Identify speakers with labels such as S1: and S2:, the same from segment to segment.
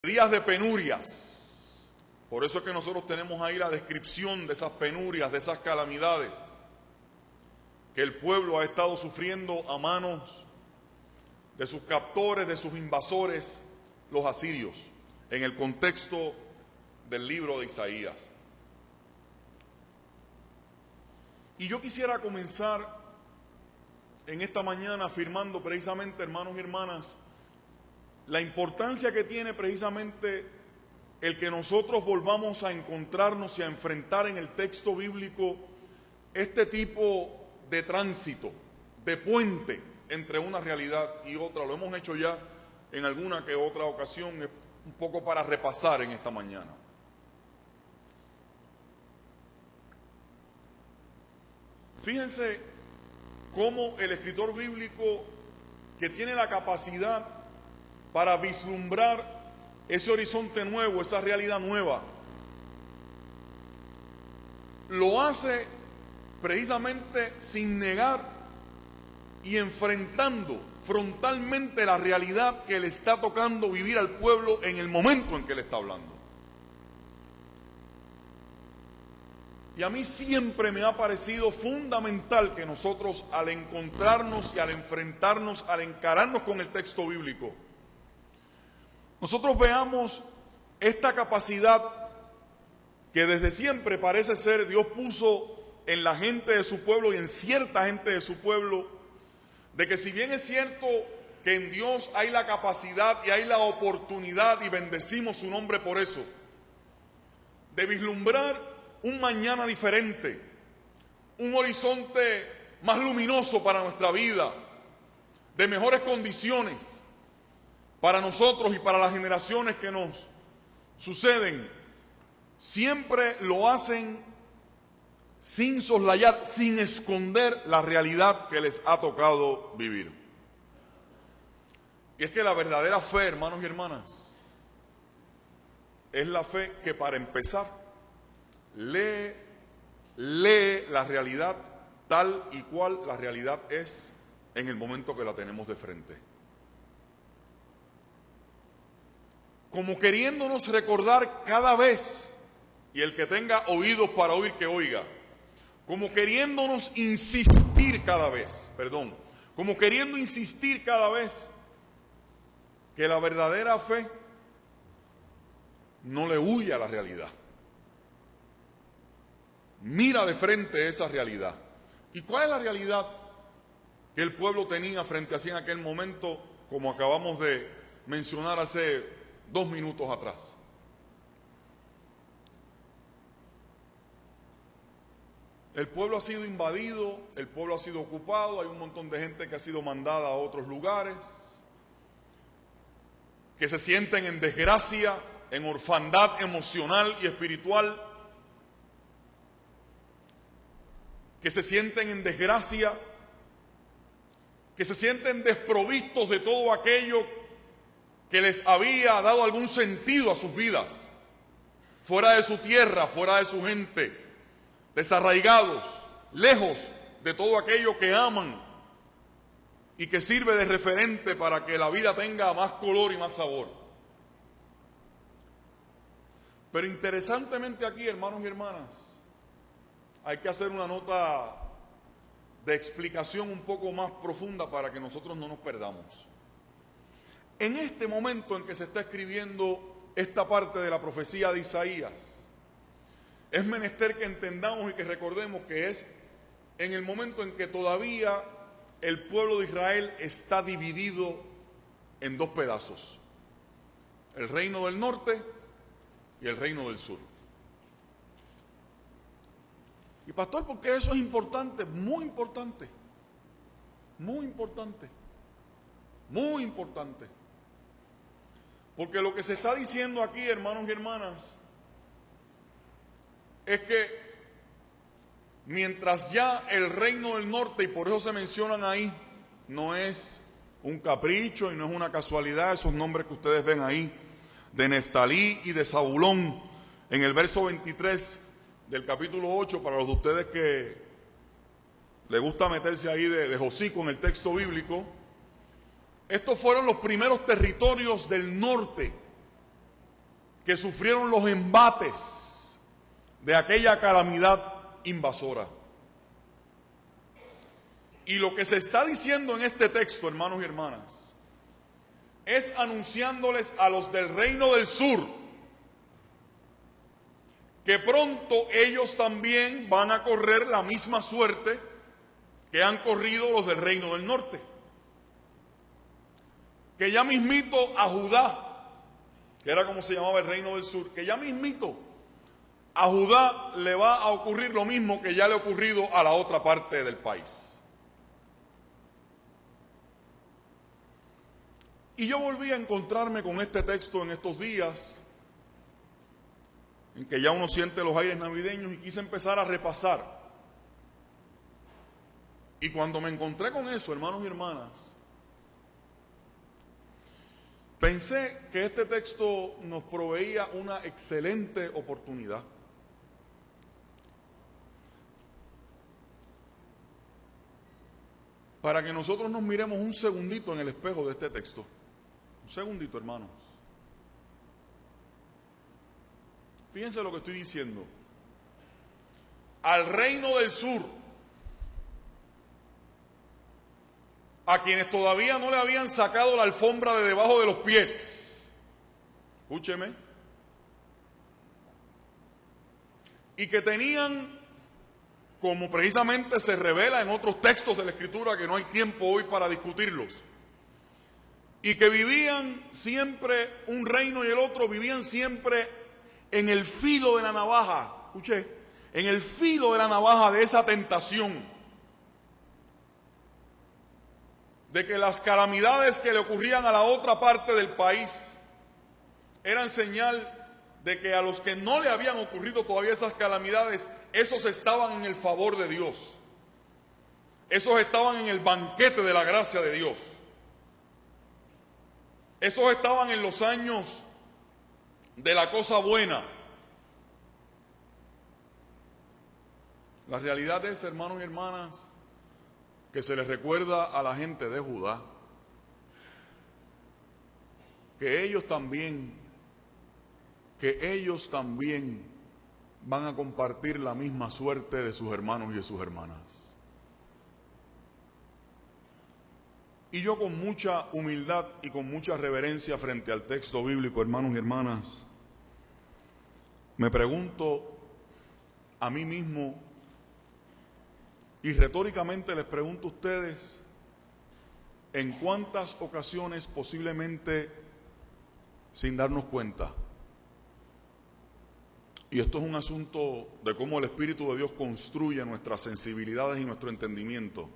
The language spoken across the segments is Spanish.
S1: días de penurias. Por eso es que nosotros tenemos ahí la descripción de esas penurias, de esas calamidades que el pueblo ha estado sufriendo a manos de sus captores, de sus invasores, los asirios, en el contexto del libro de Isaías. Y yo quisiera comenzar en esta mañana afirmando precisamente, hermanos y hermanas, la importancia que tiene precisamente el que nosotros volvamos a encontrarnos y a enfrentar en el texto bíblico este tipo de tránsito, de puente entre una realidad y otra. Lo hemos hecho ya en alguna que otra ocasión, un poco para repasar en esta mañana. Fíjense cómo el escritor bíblico, que tiene la capacidad para vislumbrar ese horizonte nuevo, esa realidad nueva, lo hace precisamente sin negar y enfrentando frontalmente la realidad que le está tocando vivir al pueblo en el momento en que le está hablando. Y a mí siempre me ha parecido fundamental que nosotros, al encontrarnos y al enfrentarnos, al encararnos con el texto bíblico, nosotros veamos esta capacidad que desde siempre parece ser Dios puso en la gente de su pueblo y en cierta gente de su pueblo, de que si bien es cierto que en Dios hay la capacidad y hay la oportunidad, y bendecimos su nombre por eso, de vislumbrar un mañana diferente, un horizonte más luminoso para nuestra vida, de mejores condiciones para nosotros y para las generaciones que nos suceden, siempre lo hacen sin soslayar, sin esconder la realidad que les ha tocado vivir. Y es que la verdadera fe, hermanos y hermanas, es la fe que, para empezar, lee la realidad tal y cual la realidad es en el momento que la tenemos de frente. Como queriéndonos recordar cada vez, y el que tenga oídos para oír que oiga, como queriéndonos insistir cada vez, como queriendo insistir cada vez que la verdadera fe no le huye a la realidad. Mira de frente esa realidad. ¿Y cuál es la realidad que el pueblo tenía frente a sí en aquel momento, como acabamos de mencionar hace 2 minutos atrás? El pueblo ha sido invadido, el pueblo ha sido ocupado, hay un montón de gente que ha sido mandada a otros lugares, que se sienten en desgracia, en orfandad emocional y espiritual, que se sienten en desgracia, que se sienten desprovistos de todo aquello que les había dado algún sentido a sus vidas, fuera de su tierra, fuera de su gente, desarraigados, lejos de todo aquello que aman y que sirve de referente para que la vida tenga más color y más sabor. Pero interesantemente aquí, hermanos y hermanas, hay que hacer una nota de explicación un poco más profunda para que nosotros no nos perdamos. En este momento en que se está escribiendo esta parte de la profecía de Isaías, es menester que entendamos y que recordemos que es en el momento en que todavía el pueblo de Israel está dividido en 2 pedazos: el reino del norte y el reino del sur. Y pastor, ¿por qué eso es importante? Muy importante, muy importante, muy importante. Porque lo que se está diciendo aquí, hermanos y hermanas, es que mientras ya el reino del norte, y por eso se mencionan ahí, no es un capricho y no es una casualidad esos nombres que ustedes ven ahí, de Neftalí y de Zabulón, en el verso 23 del capítulo 8, para los de ustedes que les gusta meterse ahí de hocico en el texto bíblico, estos fueron los primeros territorios del norte que sufrieron los embates de aquella calamidad invasora. Y lo que se está diciendo en este texto, hermanos y hermanas, es anunciándoles a los del reino del sur que pronto ellos también van a correr la misma suerte que han corrido los del reino del norte. Que ya mismito a Judá, que era como se llamaba el reino del sur, que ya mismito a Judá le va a ocurrir lo mismo que ya le ha ocurrido a la otra parte del país. Y yo volví a encontrarme con este texto en estos días, en que ya uno siente los aires navideños, y quise empezar a repasar. Y cuando me encontré con eso, hermanos y hermanas, pensé que este texto nos proveía una excelente oportunidad para que nosotros nos miremos un segundito en el espejo de este texto. Un segundito, hermanos. Fíjense lo que estoy diciendo. Al reino del sur, a quienes todavía no le habían sacado la alfombra de debajo de los pies, escúcheme, y que tenían, como precisamente se revela en otros textos de la Escritura que no hay tiempo hoy para discutirlos, y que vivían siempre un reino y el otro, vivían siempre en el filo de la navaja, escuché, en el filo de la navaja de esa tentación, de que las calamidades que le ocurrían a la otra parte del país eran señal de que a los que no le habían ocurrido todavía esas calamidades, esos estaban en el favor de Dios, esos estaban en el banquete de la gracia de Dios, esos estaban en los años de la cosa buena. La realidad es, hermanos y hermanas, que se les recuerda a la gente de Judá que ellos también van a compartir la misma suerte de sus hermanos y de sus hermanas. Y yo, con mucha humildad y con mucha reverencia frente al texto bíblico, hermanos y hermanas, me pregunto a mí mismo, y retóricamente les pregunto a ustedes, ¿en cuántas ocasiones, posiblemente sin darnos cuenta? Y esto es un asunto de cómo el Espíritu de Dios construye nuestras sensibilidades y nuestro entendimiento.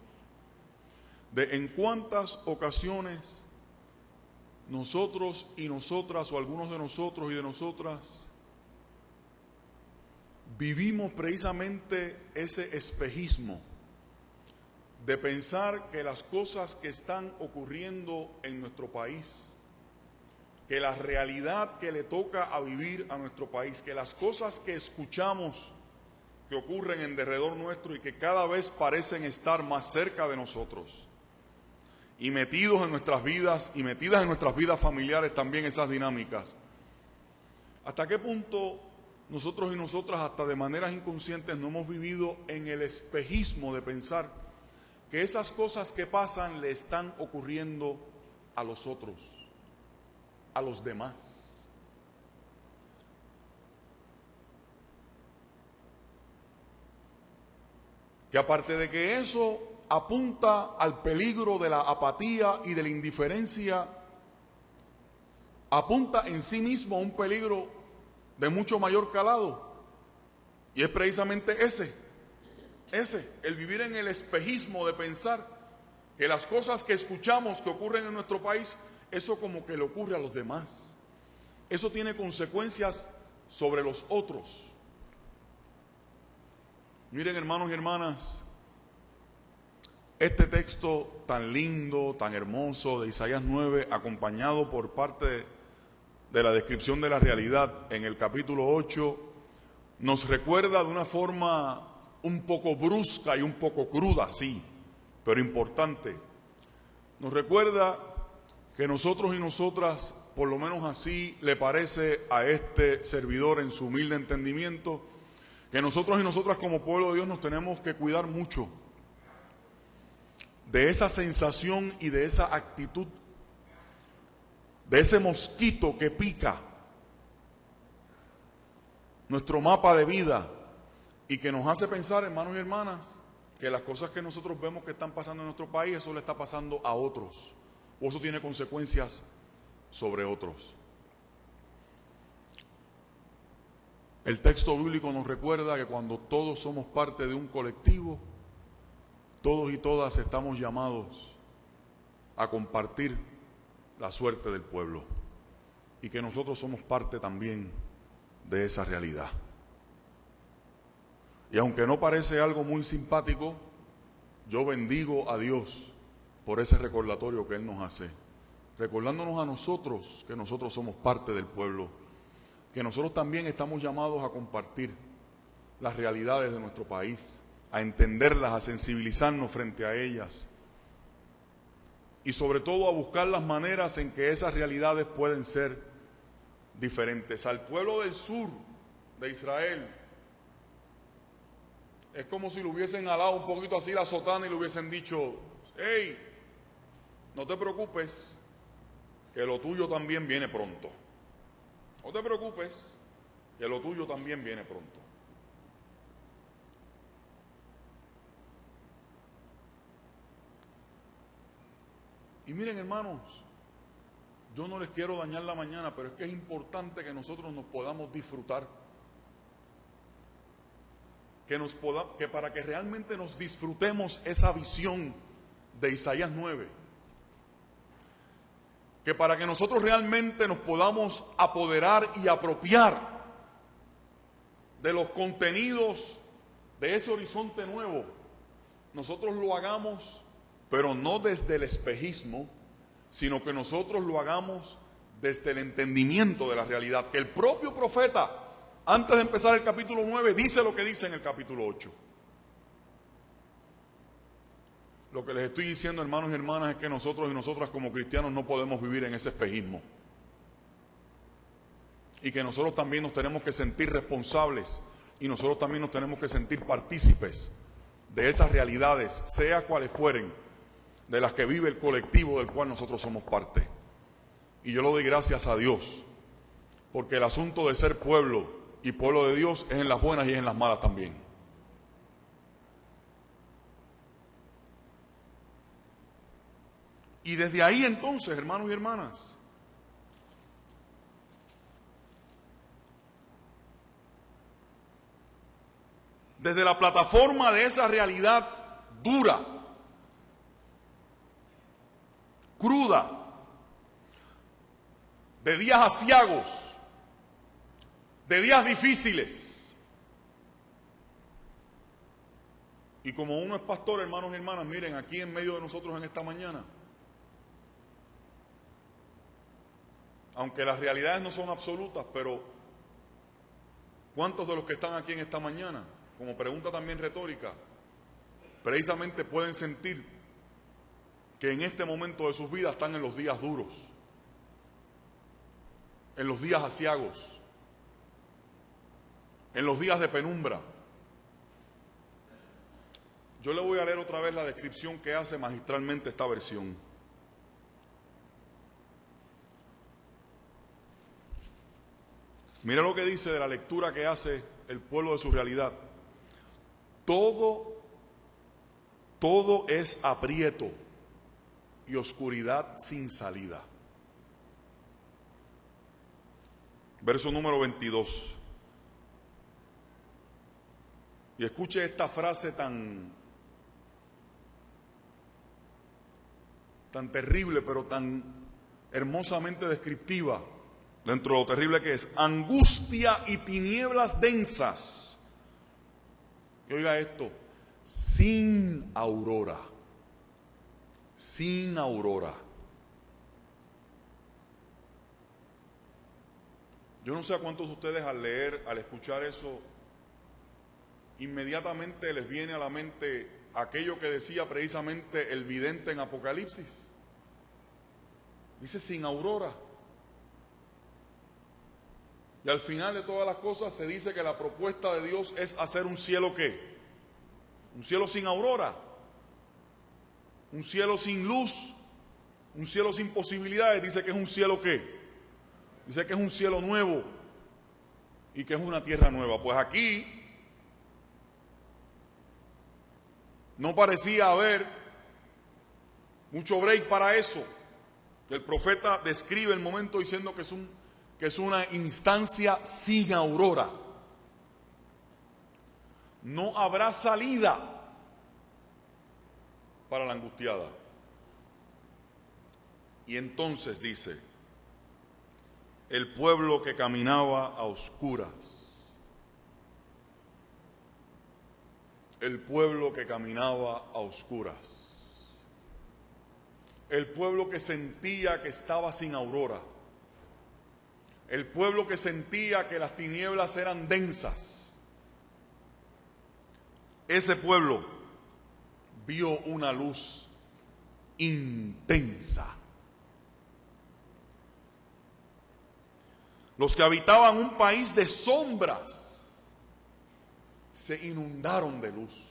S1: De en cuántas ocasiones nosotros y nosotras, o algunos de nosotros y de nosotras, vivimos precisamente ese espejismo de pensar que las cosas que están ocurriendo en nuestro país, que la realidad que le toca a vivir a nuestro país, que las cosas que escuchamos que ocurren en derredor nuestro y que cada vez parecen estar más cerca de nosotros y metidos en nuestras vidas y metidas en nuestras vidas familiares también esas dinámicas, ¿hasta qué punto nosotros y nosotras, hasta de maneras inconscientes, no hemos vivido en el espejismo de pensar que esas cosas que pasan le están ocurriendo a los otros, a los demás? Que aparte de que eso apunta al peligro de la apatía y de la indiferencia, apunta en sí mismo a un peligro de mucho mayor calado, y es precisamente ese, el vivir en el espejismo de pensar que las cosas que escuchamos que ocurren en nuestro país, eso como que le ocurre a los demás, eso tiene consecuencias sobre los otros. Miren, hermanos y hermanas, este texto tan lindo, tan hermoso de Isaías 9, acompañado por parte de la descripción de la realidad en el capítulo 8, nos recuerda de una forma un poco brusca y un poco cruda, sí, pero importante. Nos recuerda que nosotros y nosotras por lo menos así le parece a este servidor en su humilde entendimiento, que nosotros y nosotras como pueblo de Dios nos tenemos que cuidar mucho de esa sensación y de esa actitud, de ese mosquito que pica nuestro mapa de vida y que nos hace pensar, hermanos y hermanas, que las cosas que nosotros vemos que están pasando en nuestro país, eso le está pasando a otros, o eso tiene consecuencias sobre otros. El texto bíblico nos recuerda que cuando todos somos parte de un colectivo, todos y todas estamos llamados a compartir la suerte del pueblo y que nosotros somos parte también de esa realidad. Y aunque no parece algo muy simpático, yo bendigo a Dios por ese recordatorio que Él nos hace, recordándonos a nosotros que nosotros somos parte del pueblo, que nosotros también estamos llamados a compartir las realidades de nuestro país, a entenderlas, a sensibilizarnos frente a ellas y sobre todo a buscar las maneras en que esas realidades pueden ser diferentes. Al pueblo del sur de Israel es como si le hubiesen alado un poquito así la sotana y le hubiesen dicho: hey, no te preocupes, que lo tuyo también viene pronto. No te preocupes, que lo tuyo también viene pronto. Y miren, hermanos, yo no les quiero dañar la mañana, pero es que es importante que nosotros nos podamos disfrutar. Que para que realmente nos disfrutemos esa visión de Isaías 9, que para que nosotros realmente nos podamos apoderar y apropiar de los contenidos de ese horizonte nuevo, nosotros lo hagamos, pero no desde el espejismo, sino que nosotros lo hagamos desde el entendimiento de la realidad, que el propio profeta, antes de empezar el capítulo 9, dice lo que dice en el capítulo 8. Lo que les estoy diciendo, hermanos y hermanas, es que nosotros y nosotras como cristianos no podemos vivir en ese espejismo. Y que nosotros también nos tenemos que sentir responsables y nosotros también nos tenemos que sentir partícipes de esas realidades, sea cuales fueren, de las que vive el colectivo del cual nosotros somos parte. Y yo le doy gracias a Dios, porque el asunto de ser pueblo y pueblo de Dios es en las buenas y es en las malas también. Y desde ahí entonces, hermanos y hermanas, desde la plataforma de esa realidad dura, cruda, de días aciagos, de días difíciles. Y como uno es pastor, hermanos y hermanas, miren, aquí en medio de nosotros en esta mañana, aunque las realidades no son absolutas, pero ¿cuántos de los que están aquí en esta mañana, como pregunta también retórica, precisamente pueden sentir que en este momento de sus vidas están en los días duros, en los días aciagos, en los días de penumbra? Yo le voy a leer otra vez la descripción que hace magistralmente esta versión. Mira lo que dice de la lectura que hace el pueblo de su realidad. Todo es aprieto y oscuridad sin salida. Verso número 22. Y escuche esta frase tan terrible, pero tan hermosamente descriptiva dentro de lo terrible que es: angustia y tinieblas densas. Y oiga esto: sin aurora. Sin aurora. Yo no sé a cuántos de ustedes al escuchar eso, inmediatamente les viene a la mente aquello que decía precisamente el vidente en Apocalipsis. Dice sin aurora. Y al final de todas las cosas se dice que la propuesta de Dios es hacer un cielo ¿qué? Un cielo sin aurora, un cielo sin luz, un cielo sin posibilidades. Dice que es un cielo ¿qué? Dice que es un cielo nuevo y que es una tierra nueva. Pues aquí no parecía haber mucho break para eso. El profeta describe el momento diciendo que es una instancia sin aurora. No habrá salida para la angustiada. Y entonces dice, el pueblo que caminaba a oscuras, el pueblo que caminaba a oscuras, el pueblo que sentía que estaba sin aurora, el pueblo que sentía que las tinieblas eran densas, ese pueblo vio una luz intensa. Los que habitaban un país de sombras se inundaron de luz.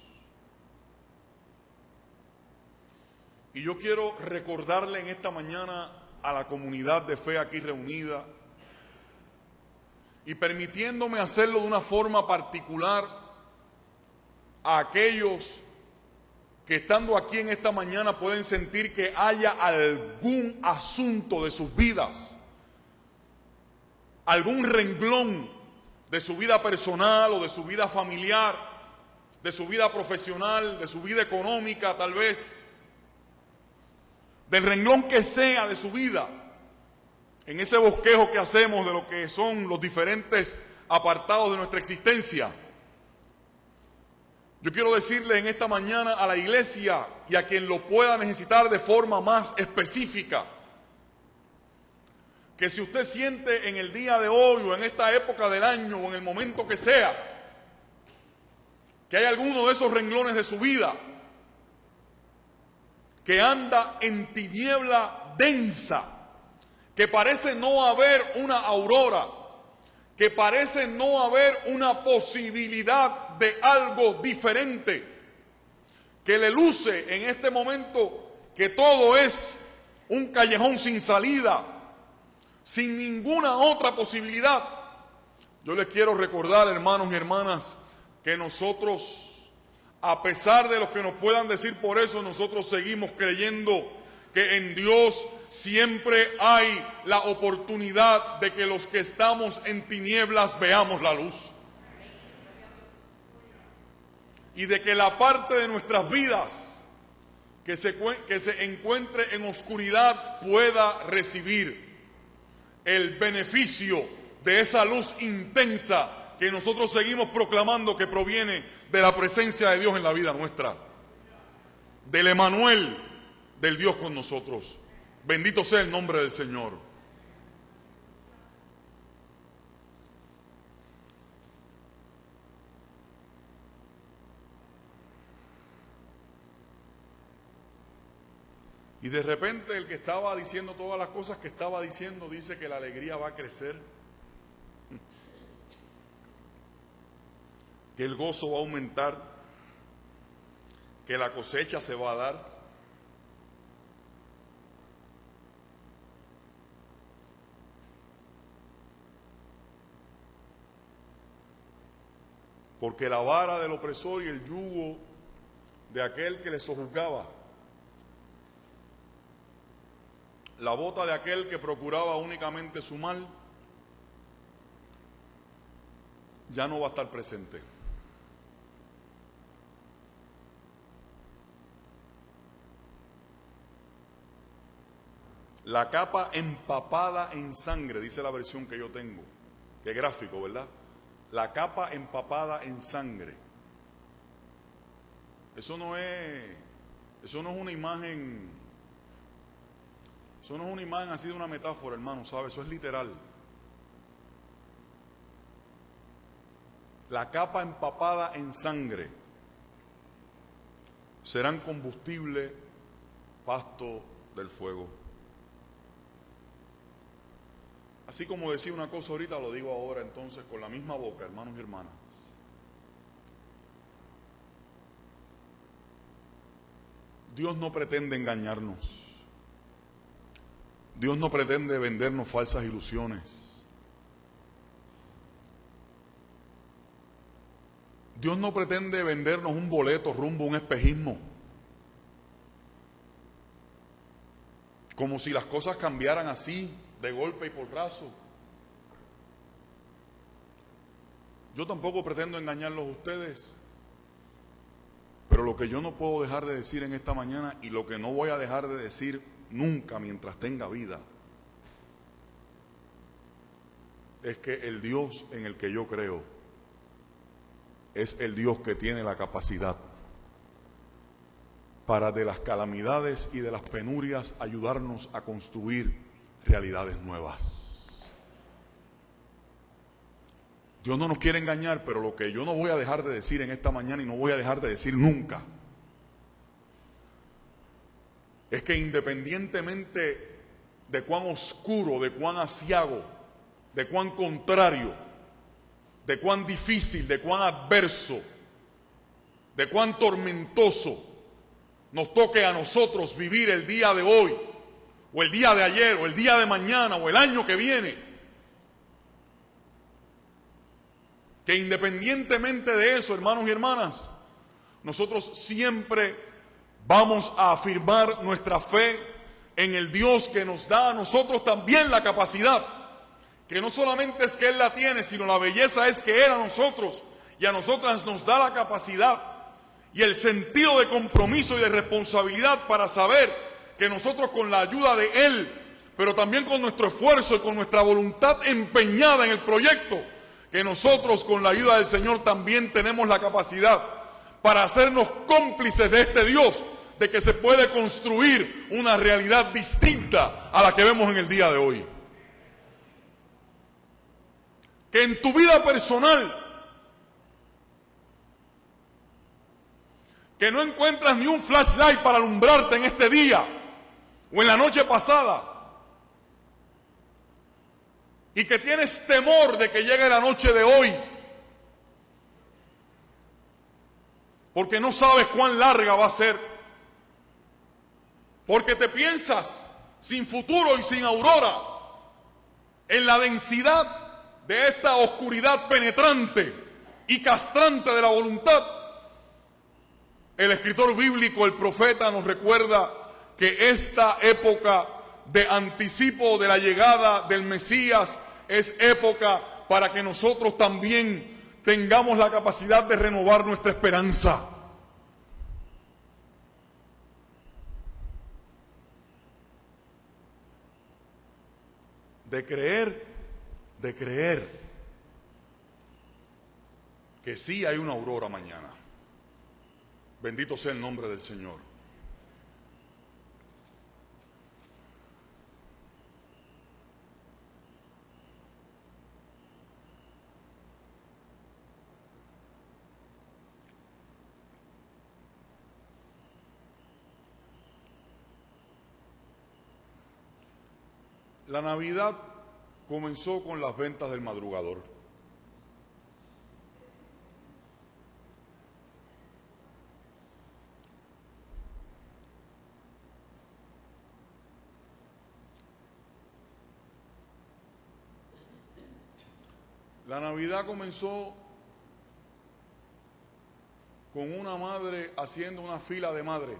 S1: Y yo quiero recordarle en esta mañana a la comunidad de fe aquí reunida, y permitiéndome hacerlo de una forma particular a aquellos que estando aquí en esta mañana pueden sentir que haya algún asunto de sus vidas, algún renglón de su vida personal o de su vida familiar, de su vida profesional, de su vida económica tal vez, del renglón que sea de su vida, en ese bosquejo que hacemos de lo que son los diferentes apartados de nuestra existencia. Yo quiero decirle en esta mañana a la iglesia y a quien lo pueda necesitar de forma más específica, que si usted siente en el día de hoy o en esta época del año o en el momento que sea, que hay alguno de esos renglones de su vida que anda en tiniebla densa, que parece no haber una aurora, que parece no haber una posibilidad de algo diferente, que le luce en este momento que todo es un callejón sin salida, sin ninguna otra posibilidad. Yo les quiero recordar, hermanos y hermanas, que nosotros, a pesar de lo que nos puedan decir por eso, nosotros seguimos creyendo que en Dios siempre hay la oportunidad de que los que estamos en tinieblas veamos la luz. Y de que la parte de nuestras vidas que se encuentre en oscuridad pueda recibir el beneficio de esa luz intensa que nosotros seguimos proclamando que proviene de la presencia de Dios en la vida nuestra, del Emanuel, del Dios con nosotros. Bendito sea el nombre del Señor. Y de repente el que estaba diciendo todas las cosas que estaba diciendo dice que la alegría va a crecer, que el gozo va a aumentar, que la cosecha se va a dar. Porque la vara del opresor y el yugo de aquel que le sojuzgaba, la bota de aquel que procuraba únicamente su mal, ya no va a estar presente. La capa empapada en sangre, dice la versión que yo tengo, que gráfico, ¿verdad? La capa empapada en sangre. Eso no es una imagen, eso no es una imagen así de una metáfora, hermano, ¿sabe? Eso es literal. La capa empapada en sangre serán combustible, pasto del fuego. Así como decía una cosa ahorita, lo digo ahora entonces con la misma boca, hermanos y hermanas. Dios no pretende engañarnos. Dios no pretende vendernos falsas ilusiones. Dios no pretende vendernos un boleto rumbo a un espejismo. Como si las cosas cambiaran así, de golpe y porrazo. Yo tampoco pretendo engañarlos a ustedes. Pero lo que yo no puedo dejar de decir en esta mañana, y lo que no voy a dejar de decir nunca mientras tenga vida, es que el Dios en el que yo creo es el Dios que tiene la capacidad para de las calamidades y de las penurias ayudarnos a construir realidades nuevas. Dios no nos quiere engañar, pero lo que yo no voy a dejar de decir en esta mañana y no voy a dejar de decir nunca es que independientemente de cuán oscuro, de cuán aciago, de cuán contrario, de cuán difícil, de cuán adverso, de cuán tormentoso nos toque a nosotros vivir el día de hoy, o el día de ayer, o el día de mañana, o el año que viene, que independientemente de eso, hermanos y hermanas, nosotros siempre vamos a afirmar nuestra fe en el Dios que nos da a nosotros también la capacidad, que no solamente es que Él la tiene, sino la belleza es que Él a nosotros y a nosotras nos da la capacidad y el sentido de compromiso y de responsabilidad para saber que nosotros con la ayuda de Él, pero también con nuestro esfuerzo y con nuestra voluntad empeñada en el proyecto, que nosotros con la ayuda del Señor también tenemos la capacidad para hacernos cómplices de este Dios, de que se puede construir una realidad distinta a la que vemos en el día de hoy. Que en tu vida personal, que no encuentras ni un flashlight para alumbrarte en este día o en la noche pasada, y que tienes temor de que llegue la noche de hoy, porque no sabes cuán larga va a ser, porque te piensas sin futuro y sin aurora, en la densidad de esta oscuridad penetrante y castrante de la voluntad. El escritor bíblico, el profeta, nos recuerda que esta época de anticipo de la llegada del Mesías es época para que nosotros también tengamos la capacidad de renovar nuestra esperanza. De creer que sí hay una aurora mañana. Bendito sea el nombre del Señor. La Navidad comenzó con las ventas del madrugador. La Navidad comenzó con una madre haciendo una fila de madre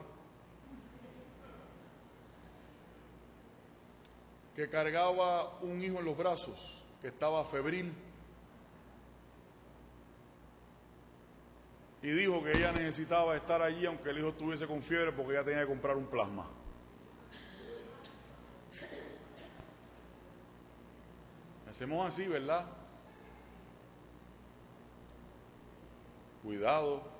S1: que cargaba un hijo en los brazos, que estaba febril, y dijo que ella necesitaba estar allí aunque el hijo estuviese con fiebre porque ella tenía que comprar un plasma. Hacemos así, ¿verdad? Cuidado.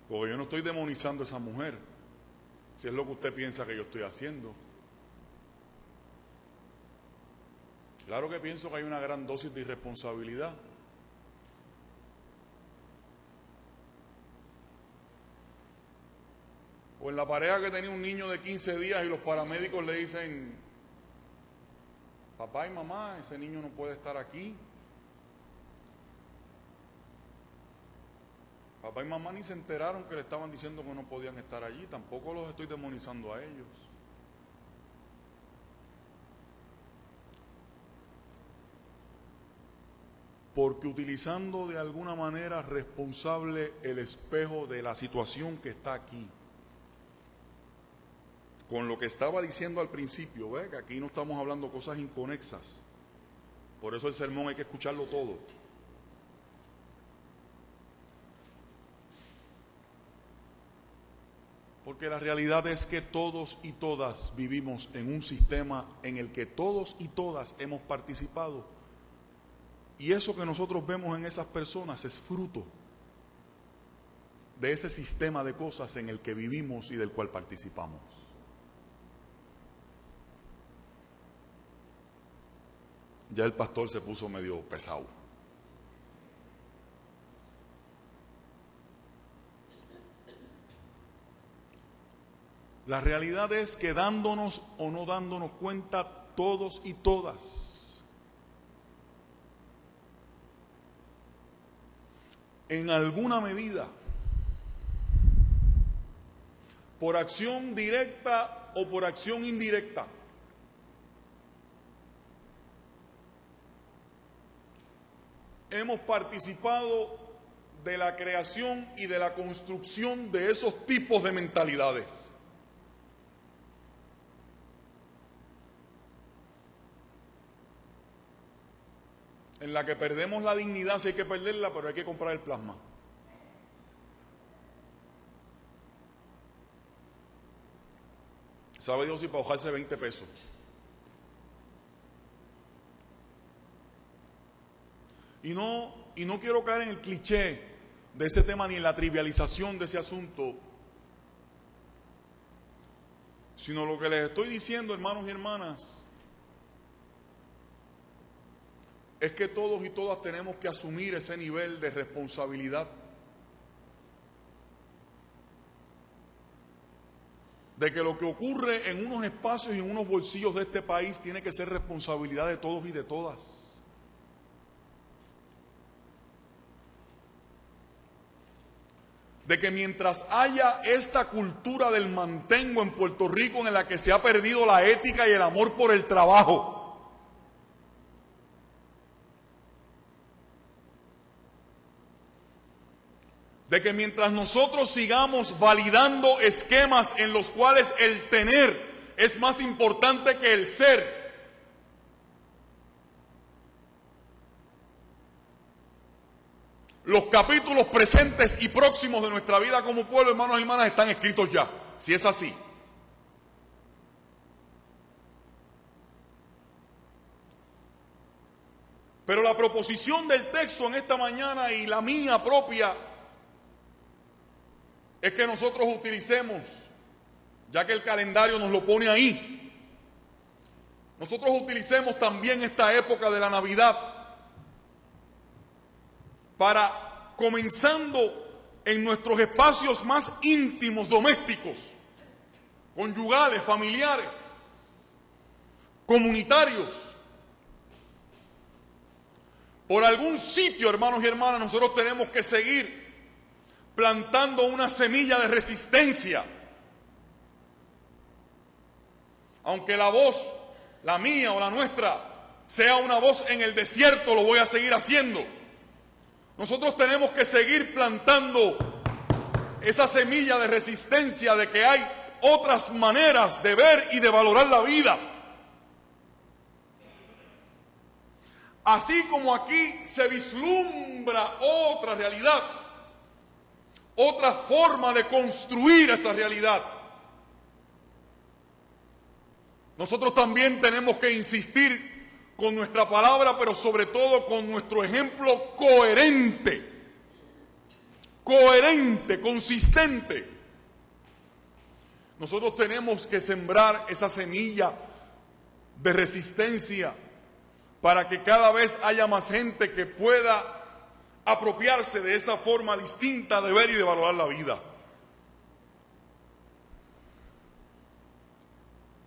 S1: Porque yo no estoy demonizando a esa mujer, si es lo que usted piensa que yo estoy haciendo. Claro que pienso que hay una gran dosis de irresponsabilidad. O en la pareja que tenía un niño de 15 días y los paramédicos le dicen, papá y mamá, ese niño no puede estar aquí. Papá y mamá ni se enteraron que le estaban diciendo que no podían estar allí. Tampoco los estoy demonizando a ellos. Porque utilizando de alguna manera responsable el espejo de la situación que está aquí, con lo que estaba diciendo al principio, ¿ve? Que aquí no estamos hablando cosas inconexas. Por eso el sermón hay que escucharlo todo. Porque la realidad es que todos y todas vivimos en un sistema en el que todos y todas hemos participado. Y eso que nosotros vemos en esas personas es fruto de ese sistema de cosas en el que vivimos y del cual participamos. Ya el pastor se puso medio pesado. La realidad es que dándonos o no dándonos cuenta, todos y todas, en alguna medida, por acción directa o por acción indirecta, hemos participado de la creación y de la construcción de esos tipos de mentalidades. En la que perdemos la dignidad si hay que perderla, pero hay que comprar el plasma. Sabe Dios si para ahogarse 20 pesos. Y no quiero caer en el cliché de ese tema ni en la trivialización de ese asunto, sino lo que les estoy diciendo, hermanos y hermanas, es que todos y todas tenemos que asumir ese nivel de responsabilidad. De que lo que ocurre en unos espacios y en unos bolsillos de este país tiene que ser responsabilidad de todos y de todas. De que mientras haya esta cultura del mantengo en Puerto Rico en la que se ha perdido la ética y el amor por el trabajo, de que mientras nosotros sigamos validando esquemas en los cuales el tener es más importante que el ser, los capítulos presentes y próximos de nuestra vida como pueblo, hermanos y hermanas, están escritos ya, si es así. Pero la proposición del texto en esta mañana y la mía propia es que nosotros utilicemos, ya que el calendario nos lo pone ahí, nosotros utilicemos también esta época de la Navidad para, comenzando en nuestros espacios más íntimos, domésticos, conyugales, familiares, comunitarios, por algún sitio, hermanos y hermanas, nosotros tenemos que seguir plantando una semilla de resistencia. Aunque la voz, la mía o la nuestra, sea una voz en el desierto, lo voy a seguir haciendo. Nosotros tenemos que seguir plantando esa semilla de resistencia de que hay otras maneras de ver y de valorar la vida. Así como aquí se vislumbra otra realidad, otra forma de construir esa realidad, nosotros también tenemos que insistir con nuestra palabra, pero sobre todo con nuestro ejemplo coherente, consistente. Nosotros tenemos que sembrar esa semilla de resistencia para que cada vez haya más gente que pueda apropiarse de esa forma distinta de ver y de valorar la vida.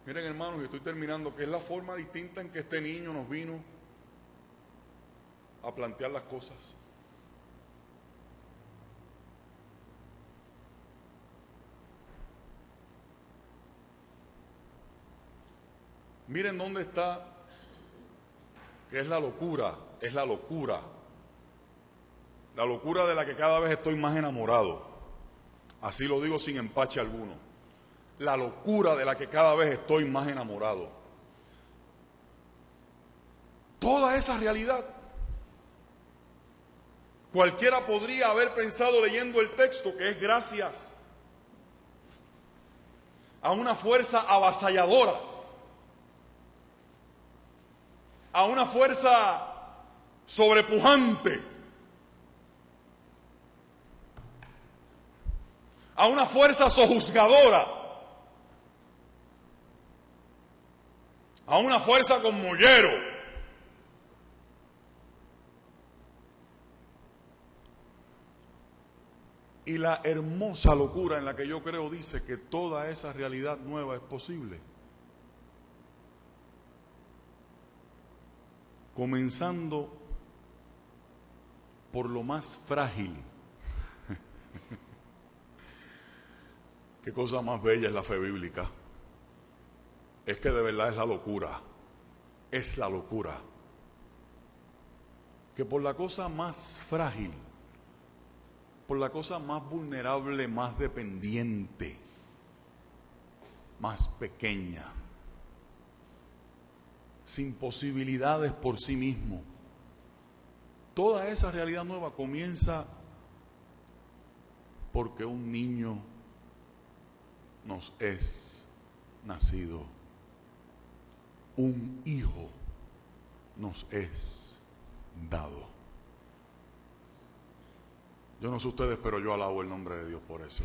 S1: Miren, hermanos, y estoy terminando, que es la forma distinta en que este niño nos vino a plantear las cosas. Miren dónde está, que es la locura, es la locura. La locura de la que cada vez estoy más enamorado. Así lo digo sin empache alguno. La locura de la que cada vez estoy más enamorado. Toda esa realidad, cualquiera podría haber pensado leyendo el texto que es gracias a una fuerza avasalladora, a una fuerza sobrepujante, a una fuerza sojuzgadora, a una fuerza con mollero. Y la hermosa locura en la que yo creo dice que toda esa realidad nueva es posible. Comenzando por lo más frágil. Qué cosa más bella es la fe bíblica. Es que de verdad es la locura. Es la locura. Que por la cosa más frágil, por la cosa más vulnerable, más dependiente, más pequeña, sin posibilidades por sí mismo, toda esa realidad nueva comienza porque un niño nos es nacido, un hijo nos es dado. Yo no sé ustedes, pero yo alabo el nombre de Dios por eso.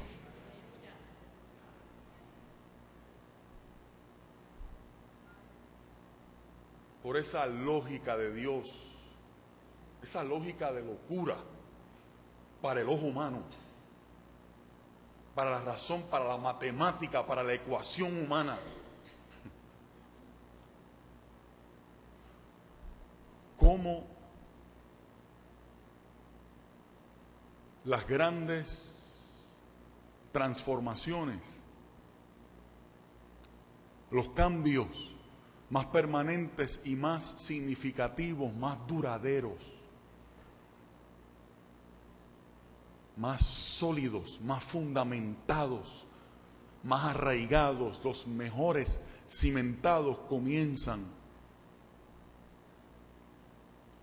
S1: Por esa lógica de Dios, esa lógica de locura para el ojo humano, para la razón, para la matemática, para la ecuación humana. Cómo las grandes transformaciones, los cambios más permanentes y más significativos, más duraderos, más sólidos, más fundamentados, más arraigados, los mejores cimentados comienzan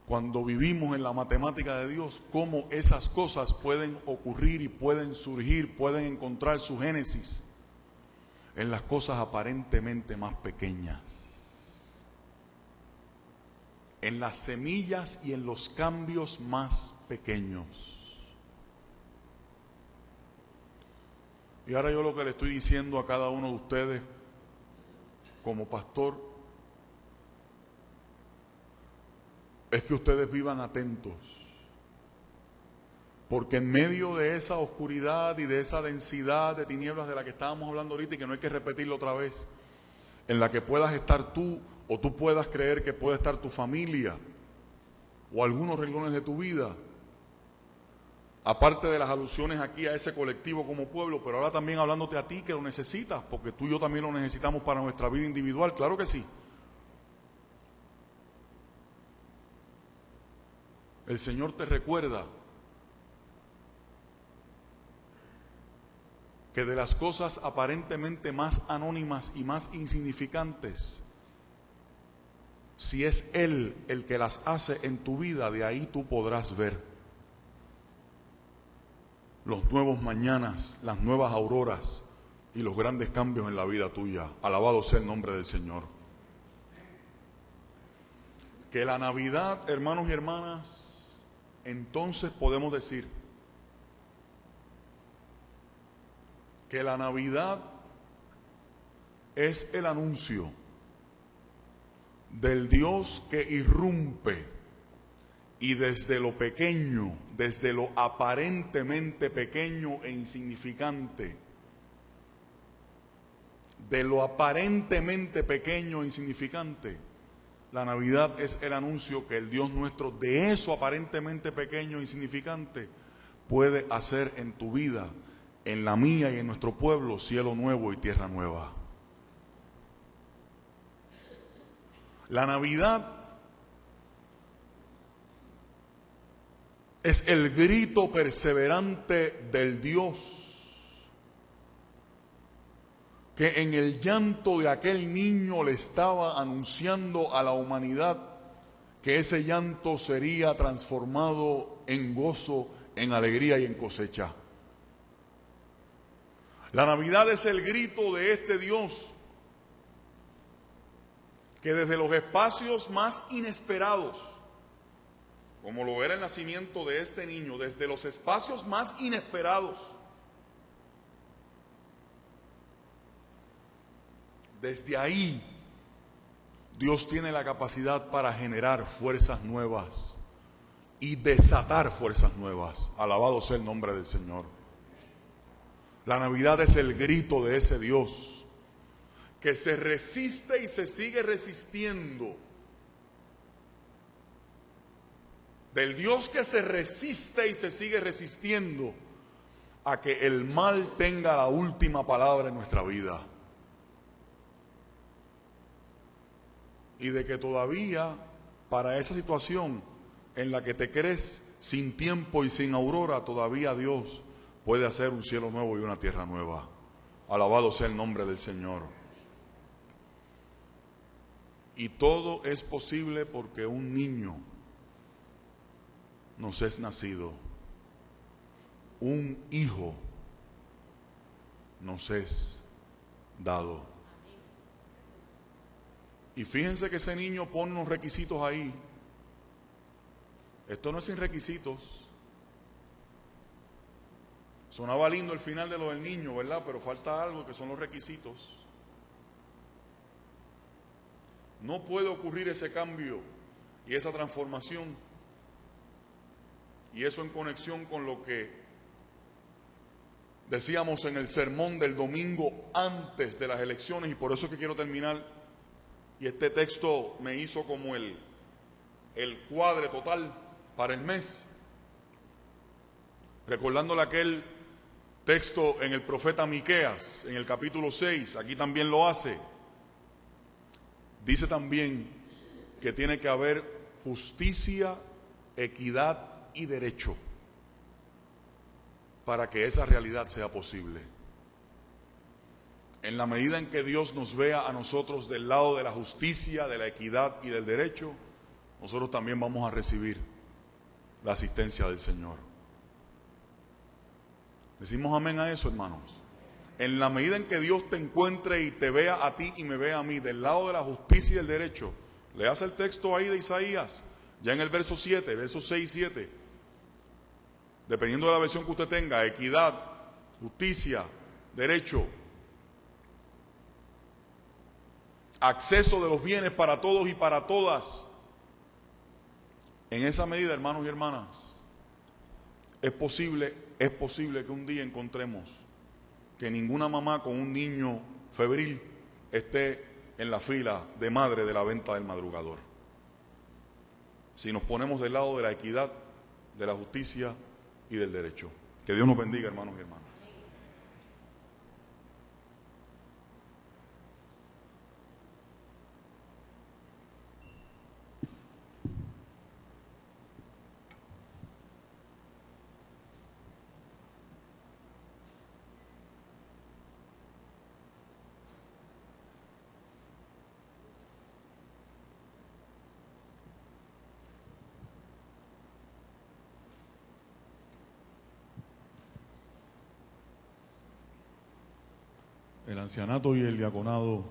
S1: cuando vivimos en la matemática de Dios, cómo esas cosas pueden ocurrir y pueden surgir, pueden encontrar su génesis en las cosas aparentemente más pequeñas, en las semillas y en los cambios más pequeños. Y ahora yo lo que le estoy diciendo a cada uno de ustedes como pastor es que ustedes vivan atentos, porque en medio de esa oscuridad y de esa densidad de tinieblas de la que estábamos hablando ahorita y que no hay que repetirlo otra vez, en la que puedas estar tú o tú puedas creer que puede estar tu familia o algunos renglones de tu vida, aparte de las alusiones aquí a ese colectivo como pueblo, pero ahora también hablándote a ti que lo necesitas, porque tú y yo también lo necesitamos para nuestra vida individual, claro que sí. El Señor te recuerda que de las cosas aparentemente más anónimas y más insignificantes, si es Él el que las hace en tu vida, de ahí tú podrás ver los nuevos mañanas, las nuevas auroras y los grandes cambios en la vida tuya. Alabado sea el nombre del Señor. Que la Navidad, hermanos y hermanas, entonces podemos decir que la Navidad es el anuncio del Dios que irrumpe y desde lo pequeño, desde lo aparentemente pequeño e insignificante, de lo aparentemente pequeño e insignificante, la Navidad es el anuncio que el Dios nuestro, de eso aparentemente pequeño e insignificante, puede hacer en tu vida, en la mía y en nuestro pueblo, cielo nuevo y tierra nueva. La Navidad es el grito perseverante del Dios que en el llanto de aquel niño le estaba anunciando a la humanidad que ese llanto sería transformado en gozo, en alegría y en cosecha. La Navidad es el grito de este Dios que desde los espacios más inesperados, como lo era el nacimiento de este niño, desde los espacios más inesperados, desde ahí Dios tiene la capacidad para generar fuerzas nuevas y desatar fuerzas nuevas. Alabado sea el nombre del Señor. La Navidad es el grito de ese Dios que se resiste y se sigue resistiendo. Del Dios que se resiste y se sigue resistiendo a que el mal tenga la última palabra en nuestra vida. Y de que todavía para esa situación en la que te crees sin tiempo y sin aurora, todavía Dios puede hacer un cielo nuevo y una tierra nueva. Alabado sea el nombre del Señor. Y todo es posible porque un niño nos es nacido, un hijo nos es dado. Y fíjense que ese niño pone unos requisitos ahí. Esto no es sin requisitos. Sonaba lindo el final de lo del niño, ¿verdad? Pero falta algo que son los requisitos. No puede ocurrir ese cambio y esa transformación. Y eso en conexión con lo que decíamos en el sermón del domingo antes de las elecciones, y por eso es que quiero terminar. Y este texto me hizo como el cuadre total para el mes, recordándole aquel texto en el profeta Miqueas, en el capítulo 6, aquí también lo hace. Dice también que tiene que haber justicia, equidad y derecho para que esa realidad sea posible. En la medida en que Dios nos vea a nosotros del lado de la justicia, de la equidad y del derecho, nosotros también vamos a recibir la asistencia del Señor. ¿Decimos amén a eso, hermanos? En la medida en que Dios te encuentre y te vea a ti y me vea a mí del lado de la justicia y del derecho, leas el texto ahí de Isaías, ya en el verso 7, versos 6 y 7, dependiendo de la versión que usted tenga, equidad, justicia, derecho, acceso de los bienes para todos y para todas. En esa medida, hermanos y hermanas, es posible que un día encontremos que ninguna mamá con un niño febril esté en la fila de madre de la venta del madrugador. Si nos ponemos del lado de la equidad, de la justicia y del derecho. Que Dios nos bendiga, hermanos y hermanas. El ancianato y el diaconado